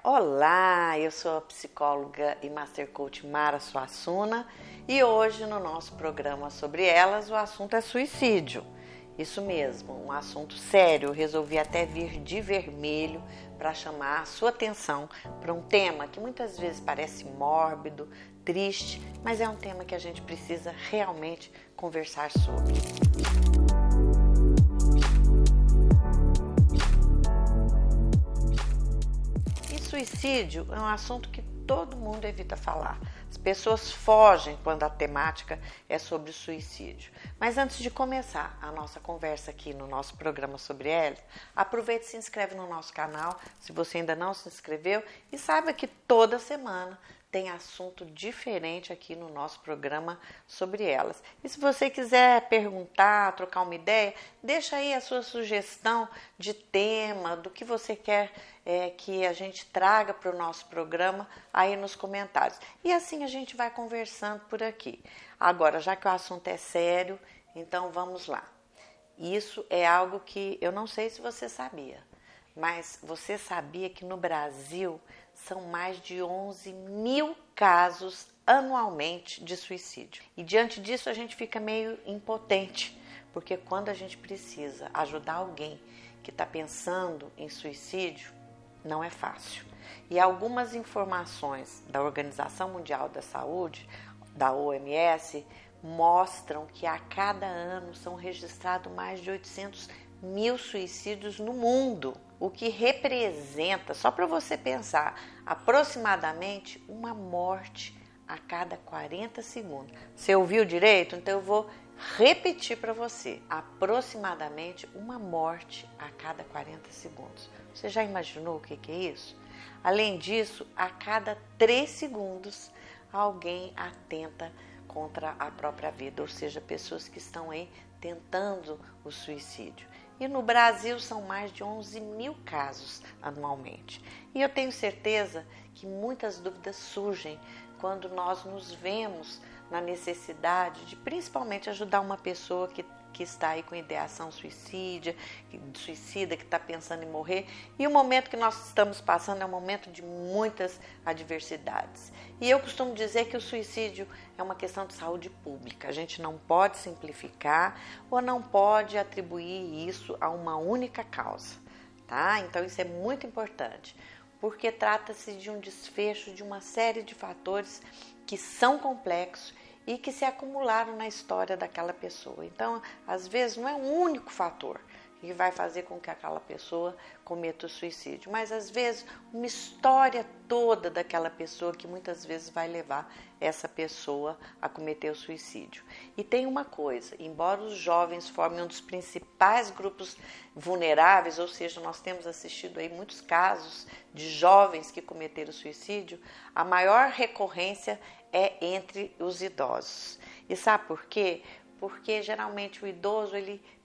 Olá, eu sou a psicóloga e Master Coach Mara Suassuna e hoje no nosso programa sobre elas o assunto é suicídio. Isso mesmo, um assunto sério. Resolvi até vir de vermelho para chamar a sua atenção para um tema que muitas vezes parece mórbido, triste, mas é um tema que a gente precisa realmente conversar sobre. Suicídio é um assunto que todo mundo evita falar. As pessoas fogem quando a temática é sobre suicídio. Mas antes de começar a nossa conversa aqui no nosso programa sobre elas, aproveite e se inscreve no nosso canal, se você ainda não se inscreveu, e saiba que toda semana tem assunto diferente aqui no nosso programa sobre elas. E se você quiser perguntar, trocar uma ideia, deixa aí a sua sugestão de tema, do que você quer que a gente traga para o nosso programa aí nos comentários. E assim a gente vai conversando por aqui. Agora, já que o assunto é sério, então vamos lá. Isso é algo que eu não sei se você sabia, mas você sabia que no Brasil são mais de 11 mil casos anualmente de suicídio. E diante disso a gente fica meio impotente, porque quando a gente precisa ajudar alguém que está pensando em suicídio, não é fácil. E algumas informações da Organização Mundial da Saúde, da OMS, mostram que a cada ano são registrados mais de 800 mil suicídios no mundo, o que representa, só para você pensar, aproximadamente uma morte a cada 40 segundos. Você ouviu direito? Então eu vou repetir para você, aproximadamente uma morte a cada 40 segundos. Você já imaginou o que é isso? Além disso, a cada 3 segundos alguém atenta contra a própria vida, ou seja, pessoas que estão aí tentando o suicídio. E no Brasil são mais de 11 mil casos anualmente. E eu tenho certeza que muitas dúvidas surgem quando nós nos vemos na necessidade de principalmente ajudar uma pessoa que está aí com ideação suicida, que está pensando em morrer. E o momento que nós estamos passando é um momento de muitas adversidades. E eu costumo dizer que o suicídio é uma questão de saúde pública. A gente não pode simplificar ou não pode atribuir isso a uma única causa, tá? Então isso é muito importante, porque trata-se de um desfecho de uma série de fatores que são complexos e que se acumularam na história daquela pessoa. Então, às vezes, não é um único fator que vai fazer com que aquela pessoa cometa o suicídio, mas às vezes uma história toda daquela pessoa que muitas vezes vai levar essa pessoa a cometer o suicídio. E tem uma coisa, embora os jovens formem um dos principais grupos vulneráveis, ou seja, nós temos assistido aí muitos casos de jovens que cometeram suicídio, a maior recorrência é entre os idosos. E sabe por quê? Porque geralmente o idoso,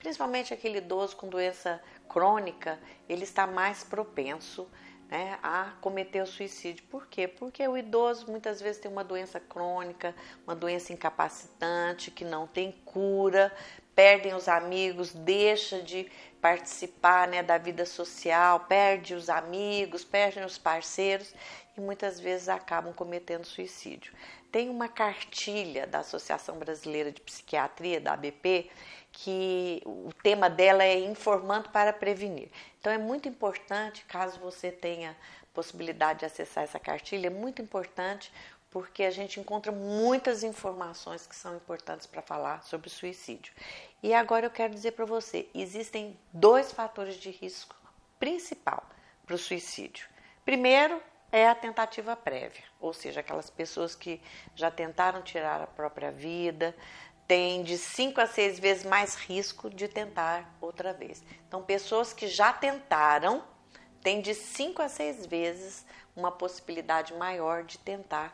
principalmente aquele idoso com doença crônica, ele está mais propenso, né, a cometer o suicídio. Por quê? Porque o idoso muitas vezes tem uma doença crônica, uma doença incapacitante, que não tem cura, perdem os amigos, deixa de participar, né, da vida social, perde os amigos, perdem os parceiros e muitas vezes acabam cometendo suicídio. Tem uma cartilha da Associação Brasileira de Psiquiatria, da ABP, que o tema dela é Informando para Prevenir. Então é muito importante, caso você tenha possibilidade de acessar essa cartilha, é muito importante porque a gente encontra muitas informações que são importantes para falar sobre o suicídio. E agora eu quero dizer para você, existem 2 fatores de risco principal para o suicídio. Primeiro, é a tentativa prévia, ou seja, aquelas pessoas que já tentaram tirar a própria vida, têm de 5 a 6 vezes mais risco de tentar outra vez. Então, pessoas que já tentaram têm de 5 a 6 vezes uma possibilidade maior de tentar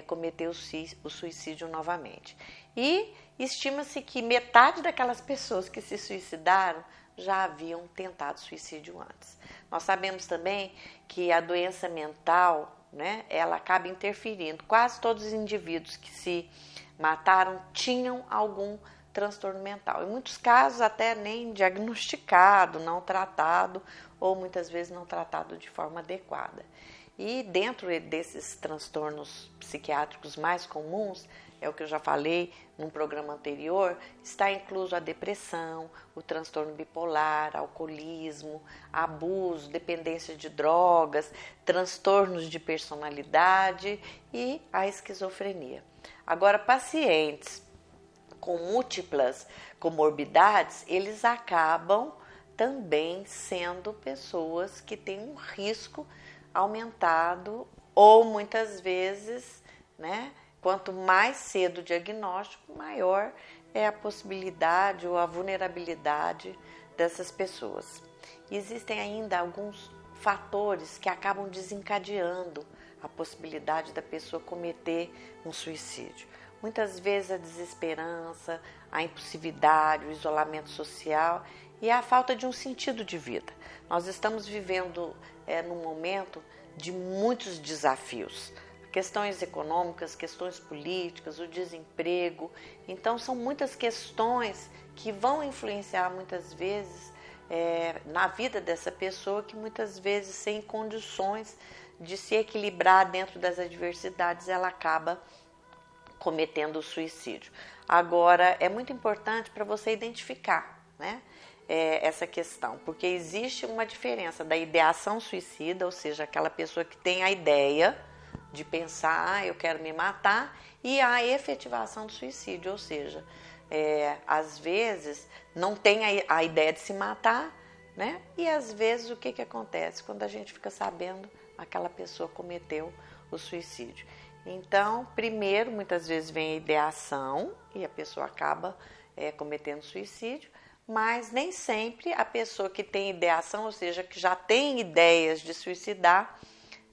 cometer o suicídio novamente. E estima-se que metade daquelas pessoas que se suicidaram já haviam tentado suicídio antes. Nós sabemos também que a doença mental, né, ela acaba interferindo. Quase todos os indivíduos que se mataram tinham algum transtorno mental. Em muitos casos até nem diagnosticado, não tratado, ou muitas vezes não tratado de forma adequada. E dentro desses transtornos psiquiátricos mais comuns, é o que eu já falei num programa anterior, está incluso a depressão, o transtorno bipolar, alcoolismo, abuso, dependência de drogas, transtornos de personalidade e a esquizofrenia. Agora, pacientes com múltiplas comorbidades, eles acabam também sendo pessoas que têm um risco aumentado ou muitas vezes, né, quanto mais cedo o diagnóstico, maior é a possibilidade ou a vulnerabilidade dessas pessoas. Existem ainda alguns fatores que acabam desencadeando a possibilidade da pessoa cometer um suicídio. Muitas vezes a desesperança, a impulsividade, o isolamento social e a falta de um sentido de vida. Nós estamos vivendo num momento de muitos desafios. Questões econômicas, questões políticas, o desemprego. Então, são muitas questões que vão influenciar muitas vezes na vida dessa pessoa, que muitas vezes, sem condições de se equilibrar dentro das adversidades, ela acaba cometendo o suicídio. Agora, é muito importante para você identificar, né, essa questão, porque existe uma diferença da ideação suicida, ou seja, aquela pessoa que tem a ideia de pensar, eu quero me matar, e a efetivação do suicídio, ou seja, às vezes não tem a ideia de se matar, né? E às vezes o que acontece? Quando a gente fica sabendo, aquela pessoa cometeu o suicídio. Então, primeiro, muitas vezes vem a ideação e a pessoa acaba cometendo suicídio, mas nem sempre a pessoa que tem ideação, ou seja, que já tem ideias de suicidar,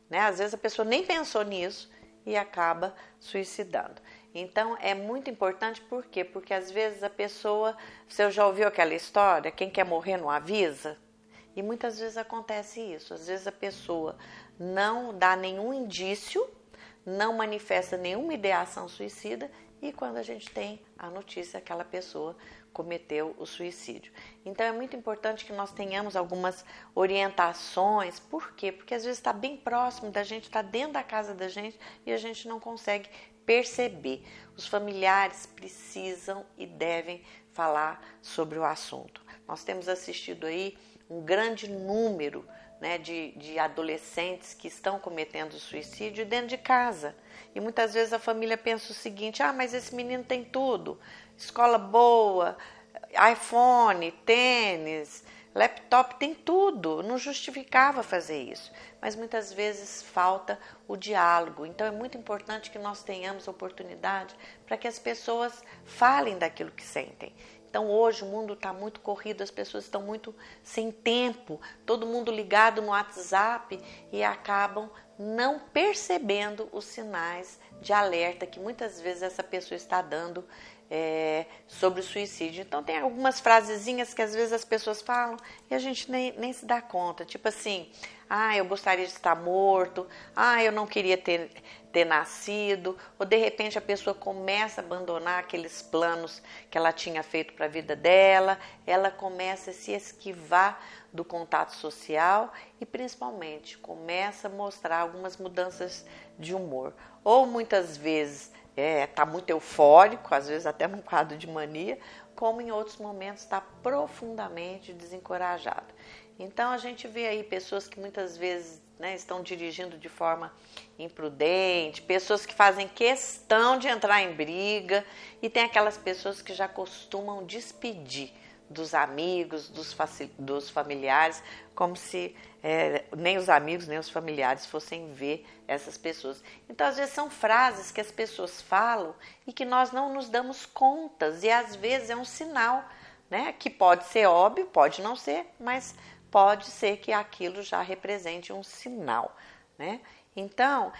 né? Às vezes a pessoa nem pensou nisso e acaba suicidando. Então, é muito importante, por quê? Porque às vezes a pessoa, você já ouviu aquela história, quem quer morrer não avisa? E muitas vezes acontece isso, às vezes a pessoa não dá nenhum indício, não manifesta nenhuma ideação suicida e quando a gente tem a notícia, aquela pessoa cometeu o suicídio. Então é muito importante que nós tenhamos algumas orientações. Por quê? Porque às vezes está bem próximo da gente, está dentro da casa da gente e a gente não consegue perceber. Os familiares precisam e devem falar sobre o assunto. Nós temos assistido aí um grande número, né, de adolescentes que estão cometendo suicídio dentro de casa. E muitas vezes a família pensa o seguinte, mas esse menino tem tudo, escola boa, iPhone, tênis, laptop, tem tudo, não justificava fazer isso. Mas muitas vezes falta o diálogo. Então é muito importante que nós tenhamos oportunidade para que as pessoas falem daquilo que sentem. Então hoje o mundo está muito corrido, as pessoas estão muito sem tempo, todo mundo ligado no WhatsApp e acabam não percebendo os sinais de alerta que muitas vezes essa pessoa está dando sobre o suicídio. Então tem algumas frasezinhas que às vezes as pessoas falam e a gente nem se dá conta, tipo assim, eu gostaria de estar morto, eu não queria ter nascido, ou de repente a pessoa começa a abandonar aqueles planos que ela tinha feito para a vida dela, ela começa a se esquivar do contato social e principalmente começa a mostrar algumas mudanças de humor. Ou muitas vezes está muito eufórico, às vezes até num quadro de mania, como em outros momentos está profundamente desencorajado. Então a gente vê aí pessoas que muitas vezes estão dirigindo de forma imprudente, pessoas que fazem questão de entrar em briga e tem aquelas pessoas que já costumam despedir dos amigos, dos familiares, como se nem os amigos nem os familiares fossem ver essas pessoas. Então, às vezes, são frases que as pessoas falam e que nós não nos damos contas, e às vezes é um sinal, né, que pode ser óbvio, pode não ser, mas pode ser que aquilo já represente um sinal, né? Então,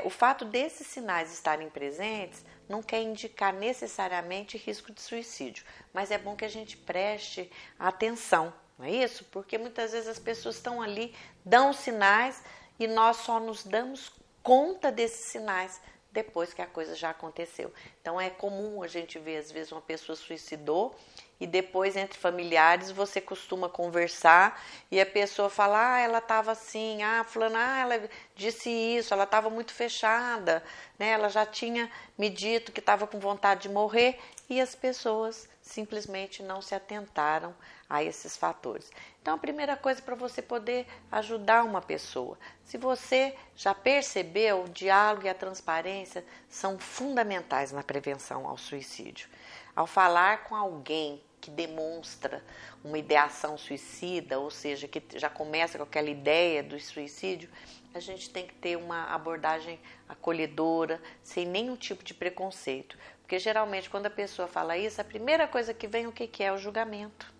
o fato desses sinais estarem presentes não quer indicar necessariamente risco de suicídio, mas é bom que a gente preste atenção, não é isso? Porque muitas vezes as pessoas estão ali, dão sinais e nós só nos damos conta desses sinais depois que a coisa já aconteceu. Então é comum a gente ver, às vezes, uma pessoa suicidou e depois entre familiares você costuma conversar e a pessoa fala, ela estava assim, fulana, ela disse isso, ela estava muito fechada, né? Ela já tinha me dito que estava com vontade de morrer e as pessoas simplesmente não se atentaram a esses fatores. Então, a primeira coisa para você poder ajudar uma pessoa, se você já percebeu, o diálogo e a transparência são fundamentais na prevenção ao suicídio. Ao falar com alguém que demonstra uma ideação suicida, ou seja, que já começa com aquela ideia do suicídio, a gente tem que ter uma abordagem acolhedora, sem nenhum tipo de preconceito. Porque geralmente quando a pessoa fala isso, a primeira coisa que vem, o que é? O julgamento.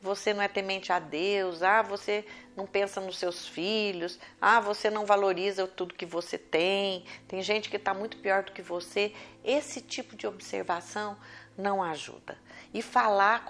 Você não é temente a Deus, você não pensa nos seus filhos, você não valoriza tudo que você tem gente que está muito pior do que você. Esse tipo de observação não ajuda. E falar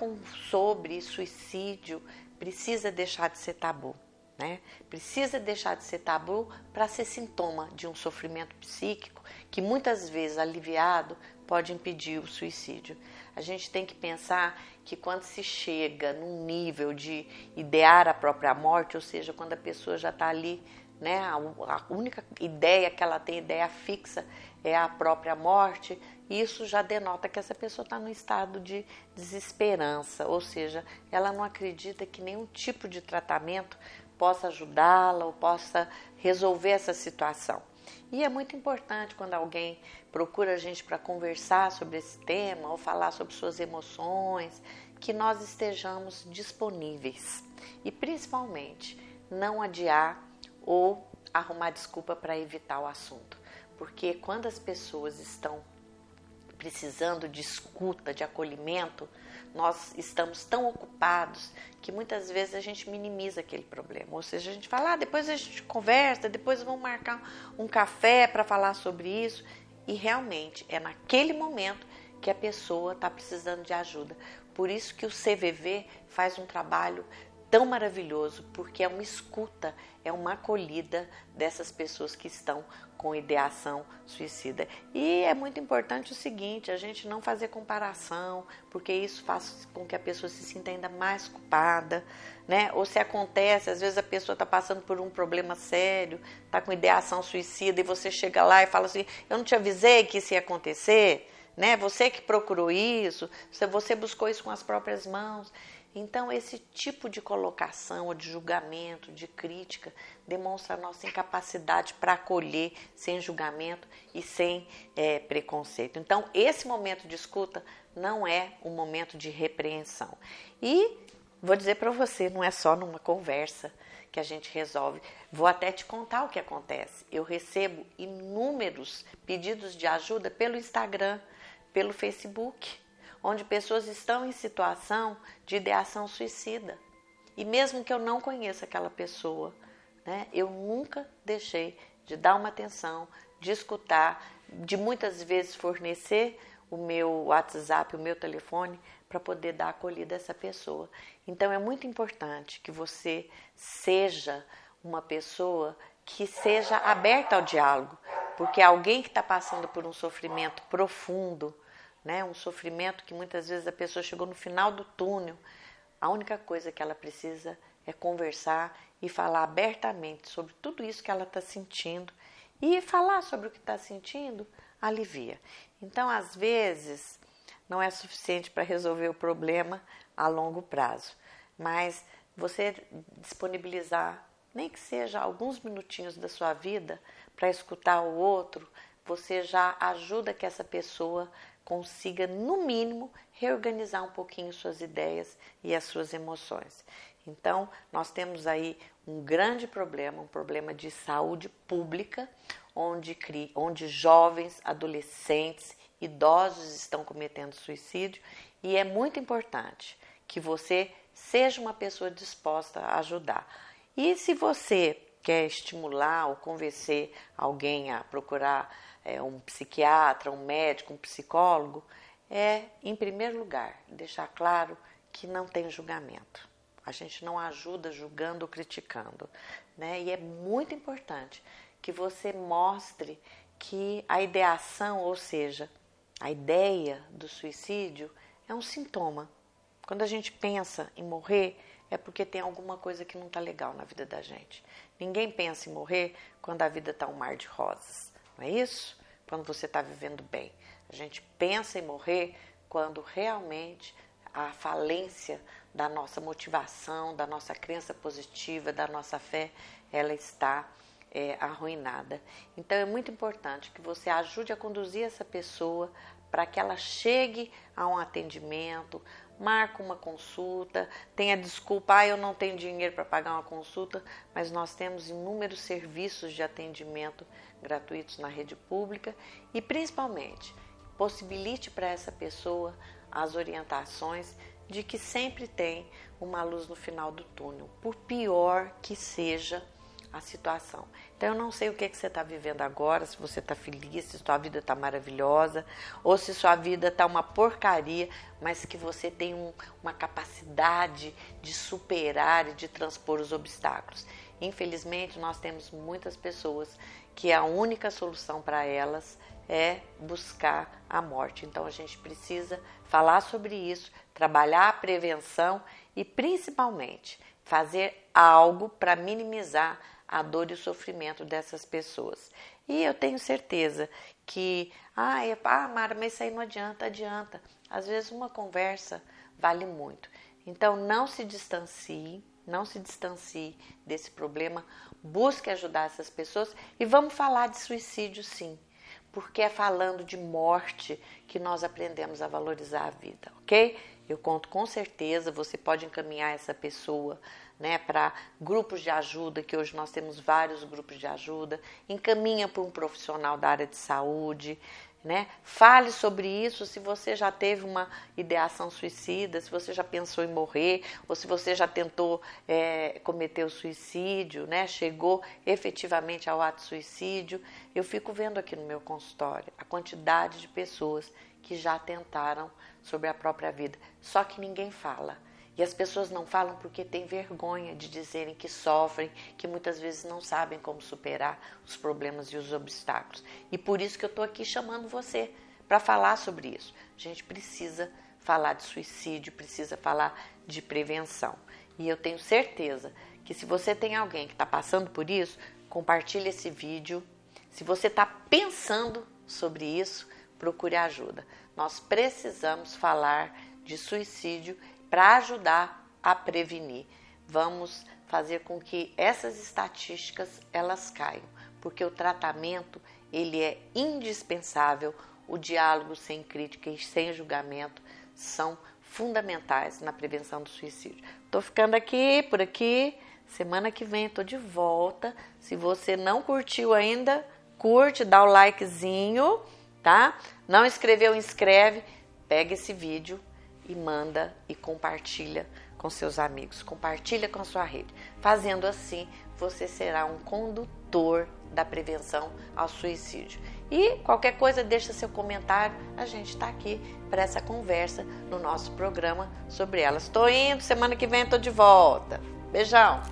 sobre suicídio precisa deixar de ser tabu. Né? Precisa deixar de ser tabu para ser sintoma de um sofrimento psíquico que muitas vezes aliviado pode impedir o suicídio. A gente tem que pensar que quando se chega num nível de idear a própria morte, ou seja, quando a pessoa já está ali, né, a única ideia que ela tem, ideia fixa, é a própria morte, isso já denota que essa pessoa está num estado de desesperança, ou seja, ela não acredita que nenhum tipo de tratamento possa ajudá-la ou possa resolver essa situação. E é muito importante quando alguém procura a gente para conversar sobre esse tema ou falar sobre suas emoções, que nós estejamos disponíveis e principalmente não adiar ou arrumar desculpa para evitar o assunto, porque quando as pessoas estão precisando de escuta, de acolhimento, nós estamos tão ocupados que muitas vezes a gente minimiza aquele problema. Ou seja, a gente fala, depois a gente conversa, depois vamos marcar um café para falar sobre isso. E realmente é naquele momento que a pessoa está precisando de ajuda. Por isso que o CVV faz um trabalho tão maravilhoso, porque é uma escuta, é uma acolhida dessas pessoas que estão com ideação suicida. E é muito importante o seguinte, a gente não fazer comparação, porque isso faz com que a pessoa se sinta ainda mais culpada, né? Ou se acontece, às vezes a pessoa está passando por um problema sério, está com ideação suicida e você chega lá e fala assim, eu não te avisei que isso ia acontecer, né? Você que procurou isso, você buscou isso com as próprias mãos. Então, esse tipo de colocação, ou de julgamento, de crítica, demonstra a nossa incapacidade para acolher sem julgamento e sem preconceito. Então, esse momento de escuta não é um momento de repreensão. E vou dizer para você, não é só numa conversa que a gente resolve. Vou até te contar o que acontece. Eu recebo inúmeros pedidos de ajuda pelo Instagram, pelo Facebook, onde pessoas estão em situação de ideação suicida. E mesmo que eu não conheça aquela pessoa, né, eu nunca deixei de dar uma atenção, de escutar, de muitas vezes fornecer o meu WhatsApp, o meu telefone, para poder dar acolhida a essa pessoa. Então é muito importante que você seja uma pessoa que seja aberta ao diálogo, porque alguém que está passando por um sofrimento profundo, né, um sofrimento que muitas vezes a pessoa chegou no final do túnel, a única coisa que ela precisa é conversar e falar abertamente sobre tudo isso que ela está sentindo, e falar sobre o que está sentindo alivia. Então, às vezes, não é suficiente para resolver o problema a longo prazo, mas você disponibilizar, nem que seja alguns minutinhos da sua vida para escutar o outro, você já ajuda que essa pessoa consiga, no mínimo, reorganizar um pouquinho suas ideias e as suas emoções. Então, nós temos aí um grande problema, um problema de saúde pública, onde jovens, adolescentes, idosos estão cometendo suicídio, e é muito importante que você seja uma pessoa disposta a ajudar. E se você quer estimular ou convencer alguém a procurar um psiquiatra, um médico, um psicólogo, em primeiro lugar, deixar claro que não tem julgamento. A gente não ajuda julgando ou criticando, né? E é muito importante que você mostre que a ideação, ou seja, a ideia do suicídio, é um sintoma. Quando a gente pensa em morrer, é porque tem alguma coisa que não está legal na vida da gente. Ninguém pensa em morrer quando a vida está um mar de rosas, não é isso? Quando você está vivendo bem. A gente pensa em morrer quando realmente a falência da nossa motivação, da nossa crença positiva, da nossa fé, ela está arruinada. Então é muito importante que você ajude a conduzir essa pessoa para que ela chegue a um atendimento, marque uma consulta, tenha desculpa, eu não tenho dinheiro para pagar uma consulta, mas nós temos inúmeros serviços de atendimento gratuitos na rede pública e principalmente possibilite para essa pessoa as orientações de que sempre tem uma luz no final do túnel, por pior que seja a situação. Então eu não sei o que você está vivendo agora, se você está feliz, se sua vida está maravilhosa, ou se sua vida está uma porcaria, mas que você tem uma capacidade de superar e de transpor os obstáculos. Infelizmente nós temos muitas pessoas que a única solução para elas é buscar a morte. Então a gente precisa falar sobre isso, trabalhar a prevenção e principalmente fazer algo para minimizar a dor e o sofrimento dessas pessoas. E eu tenho certeza que, Mara, mas isso aí não adianta. Às vezes uma conversa vale muito. Então não se distancie desse problema, busque ajudar essas pessoas e vamos falar de suicídio sim, porque é falando de morte que nós aprendemos a valorizar a vida, ok? Eu conto com certeza, você pode encaminhar essa pessoa, né, para grupos de ajuda, que hoje nós temos vários grupos de ajuda, encaminha para um profissional da área de saúde, né? Fale sobre isso, se você já teve uma ideação suicida, se você já pensou em morrer, ou se você já tentou cometer o suicídio, né? Chegou efetivamente ao ato de suicídio. Eu fico vendo aqui no meu consultório a quantidade de pessoas que já tentaram sobre a própria vida, só que ninguém fala. E as pessoas não falam porque têm vergonha de dizerem que sofrem, que muitas vezes não sabem como superar os problemas e os obstáculos. E por isso que eu estou aqui chamando você para falar sobre isso. A gente precisa falar de suicídio, precisa falar de prevenção. E eu tenho certeza que se você tem alguém que está passando por isso, compartilhe esse vídeo. Se você está pensando sobre isso, procure ajuda. Nós precisamos falar de suicídio para ajudar a prevenir. Vamos fazer com que essas estatísticas elas caiam, porque o tratamento ele é indispensável, o diálogo sem crítica e sem julgamento são fundamentais na prevenção do suicídio. Estou ficando por aqui, semana que vem estou de volta. Se você não curtiu ainda, curte, dá o likezinho, tá? Não inscreveu, inscreve, pega esse vídeo e manda e compartilha com seus amigos, compartilha com a sua rede. Fazendo assim, você será um condutor da prevenção ao suicídio. E qualquer coisa, deixa seu comentário, a gente está aqui para essa conversa no nosso programa sobre elas. Estou indo, semana que vem estou de volta. Beijão!